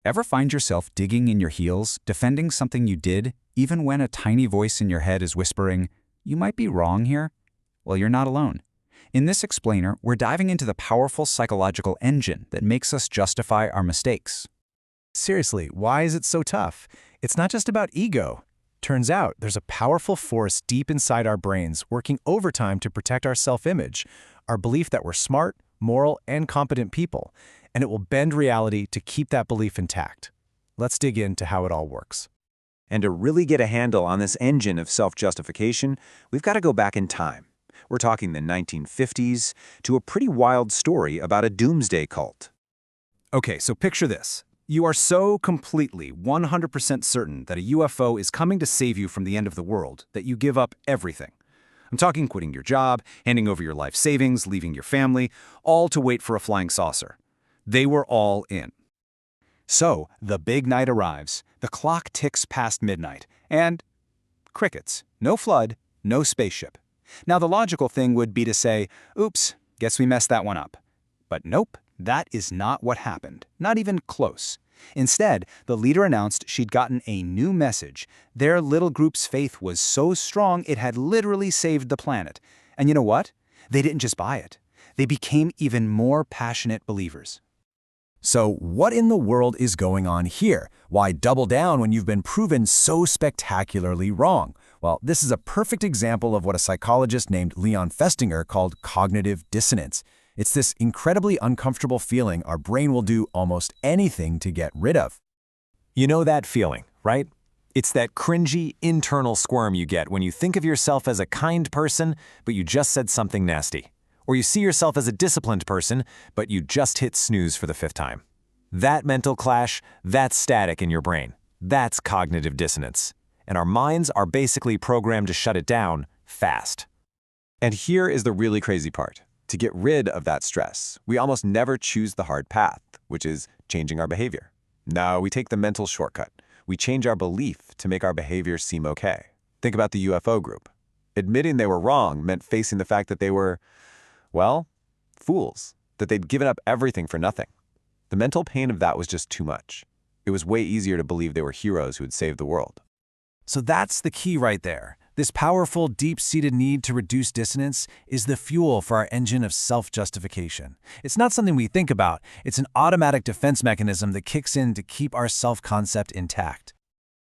Ever find yourself digging in your heels, defending something you did, even when a tiny voice in your head is whispering, "You might be wrong here"? Well, you're not alone. In this explainer, we're diving into the powerful psychological engine that makes us justify our mistakes. Seriously, why is it so tough? It's not just about ego. Turns out there's a powerful force deep inside our brains working overtime to protect our self-image, our belief that we're smart, moral, and competent people, and it will bend reality to keep that belief intact. Let's dig into how it all works. And to really get a handle on this engine of self-justification, we've got to go back in time. We're talking the 1950s to a pretty wild story about a doomsday cult. Okay, so picture this. You are so completely 100% certain that a UFO is coming to save you from the end of the world that you give up everything. I'm talking quitting your job, handing over your life savings, leaving your family, all to wait for a flying saucer. They were all in. So, the big night arrives, the clock ticks past midnight, and crickets. No flood, no spaceship. Now the logical thing would be to say, oops, guess we messed that one up. But nope, that is not what happened, not even close. Instead, the leader announced she'd gotten a new message. Their little group's faith was so strong it had literally saved the planet. And you know what? They didn't just buy it. They became even more passionate believers. So what in the world is going on here? Why double down when you've been proven so spectacularly wrong? Well, this is a perfect example of what a psychologist named Leon Festinger called cognitive dissonance. It's this incredibly uncomfortable feeling our brain will do almost anything to get rid of. You know that feeling, right? It's that cringy internal squirm you get when you think of yourself as a kind person, but you just said something nasty. Or you see yourself as a disciplined person, but you just hit snooze for the 5th time. That mental clash, that static in your brain, that's cognitive dissonance. And our minds are basically programmed to shut it down fast. And here is the really crazy part. To get rid of that stress, we almost never choose the hard path, which is changing our behavior. No, we take the mental shortcut. We change our belief to make our behavior seem okay. Think about the UFO group. Admitting they were wrong meant facing the fact that they were, well, fools, that they'd given up everything for nothing. The mental pain of that was just too much. It was way easier to believe they were heroes who had saved the world. So that's the key right there. This powerful, deep-seated need to reduce dissonance is the fuel for our engine of self-justification. It's not something we think about. It's an automatic defense mechanism that kicks in to keep our self-concept intact.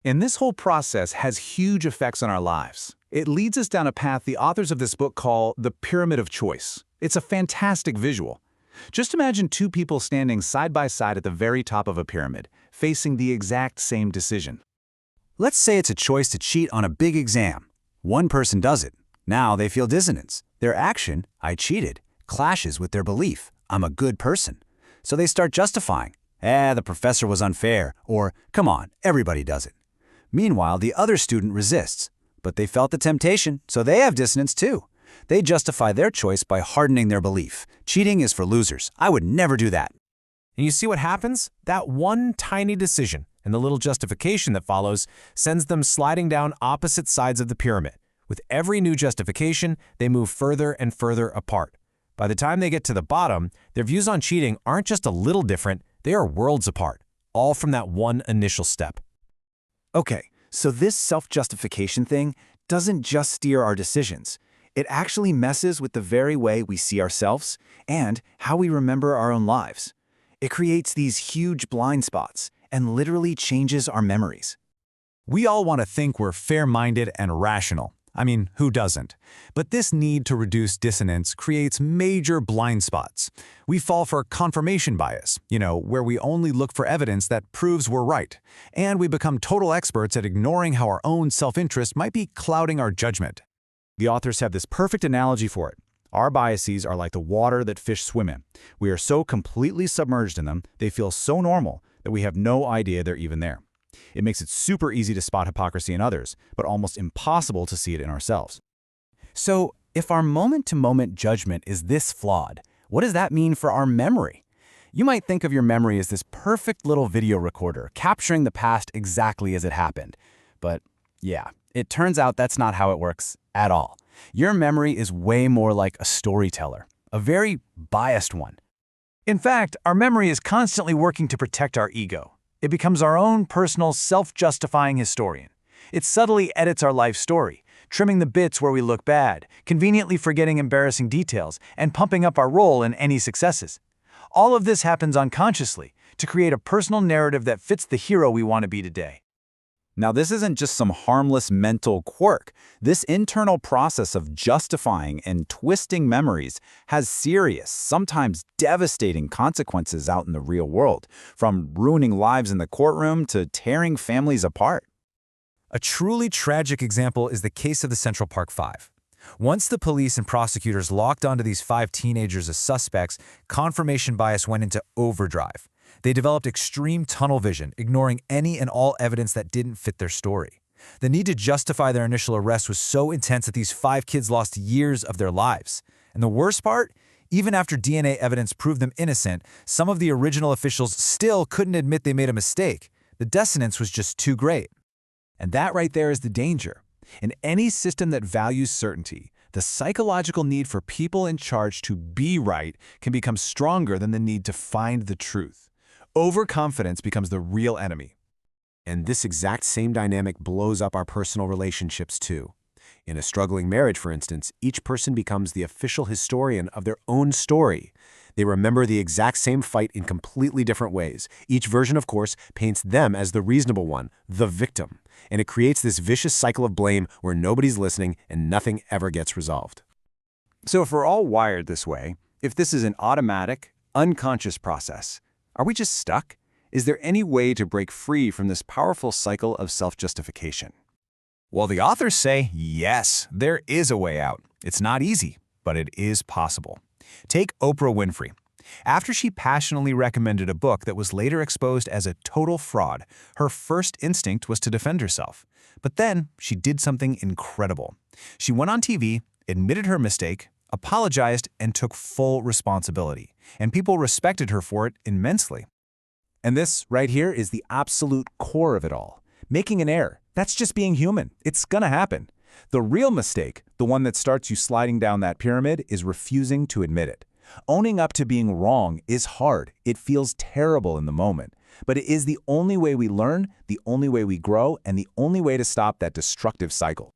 And this whole process has huge effects on our lives. It leads us down a path the authors of this book call the pyramid of choice. It's a fantastic visual. Just imagine two people standing side by side at the very top of a pyramid, facing the exact same decision. Let's say it's a choice to cheat on a big exam. One person does it. Now they feel dissonance. Their action, "I cheated," clashes with their belief, "I'm a good person." So they start justifying, the professor was unfair," or "come on, everybody does it." Meanwhile, the other student resists, but they felt the temptation, so they have dissonance too. They justify their choice by hardening their belief. "Cheating is for losers. I would never do that." And you see what happens? That one tiny decision and the little justification that follows sends them sliding down opposite sides of the pyramid. With every new justification, they move further and further apart. By the time they get to the bottom, their views on cheating aren't just a little different, they are worlds apart, all from that one initial step. Okay, so this self-justification thing doesn't just steer our decisions. It actually messes with the very way we see ourselves and how we remember our own lives. It creates these huge blind spots and literally changes our memories. We all want to think we're fair-minded and rational. I mean, who doesn't? But this need to reduce dissonance creates major blind spots. We fall for confirmation bias, where we only look for evidence that proves we're right. And we become total experts at ignoring how our own self-interest might be clouding our judgment. The authors have this perfect analogy for it. Our biases are like the water that fish swim in. We are so completely submerged in them, they feel so normal that we have no idea they're even there. It makes it super easy to spot hypocrisy in others, but almost impossible to see it in ourselves. So, if our moment-to-moment judgment is this flawed, what does that mean for our memory? You might think of your memory as this perfect little video recorder, capturing the past exactly as it happened. But yeah, it turns out that's not how it works at all. Your memory is way more like a storyteller, a very biased one. In fact, our memory is constantly working to protect our ego. It becomes our own personal self-justifying historian. It subtly edits our life story, trimming the bits where we look bad, conveniently forgetting embarrassing details, and pumping up our role in any successes. All of this happens unconsciously to create a personal narrative that fits the hero we want to be today. Now, this isn't just some harmless mental quirk. This internal process of justifying and twisting memories has serious, sometimes devastating consequences out in the real world, from ruining lives in the courtroom to tearing families apart. A truly tragic example is the case of the Central Park Five. Once the police and prosecutors locked onto these 5 teenagers as suspects, confirmation bias went into overdrive. They developed extreme tunnel vision, ignoring any and all evidence that didn't fit their story. The need to justify their initial arrest was so intense that these 5 kids lost years of their lives. And the worst part? Even after DNA evidence proved them innocent, some of the original officials still couldn't admit they made a mistake. The dissonance was just too great. And that right there is the danger. In any system that values certainty, the psychological need for people in charge to be right can become stronger than the need to find the truth. Overconfidence becomes the real enemy. And this exact same dynamic blows up our personal relationships too. In a struggling marriage, for instance, each person becomes the official historian of their own story. They remember the exact same fight in completely different ways. Each version, of course, paints them as the reasonable one, the victim. And it creates this vicious cycle of blame where nobody's listening and nothing ever gets resolved. So if we're all wired this way, if this is an automatic, unconscious process, are we just stuck? Is there any way to break free from this powerful cycle of self-justification? Well, the authors say, yes, there is a way out. It's not easy, but it is possible. Take Oprah Winfrey. After she passionately recommended a book that was later exposed as a total fraud, her first instinct was to defend herself. But then she did something incredible. She went on TV, admitted her mistake, apologized, and took full responsibility. And people respected her for it immensely. And this right here is the absolute core of it all. Making an error, that's just being human. It's gonna happen. The real mistake, the one that starts you sliding down that pyramid, is refusing to admit it. Owning up to being wrong is hard. It feels terrible in the moment. But it is the only way we learn, the only way we grow, and the only way to stop that destructive cycle.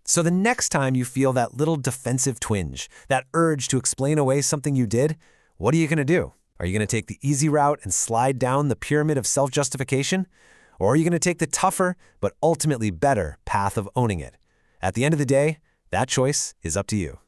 So the next time you feel that little defensive twinge, that urge to explain away something you did, what are you going to do? Are you going to take the easy route and slide down the pyramid of self-justification? Or are you going to take the tougher, but ultimately better path of owning it? At the end of the day, that choice is up to you.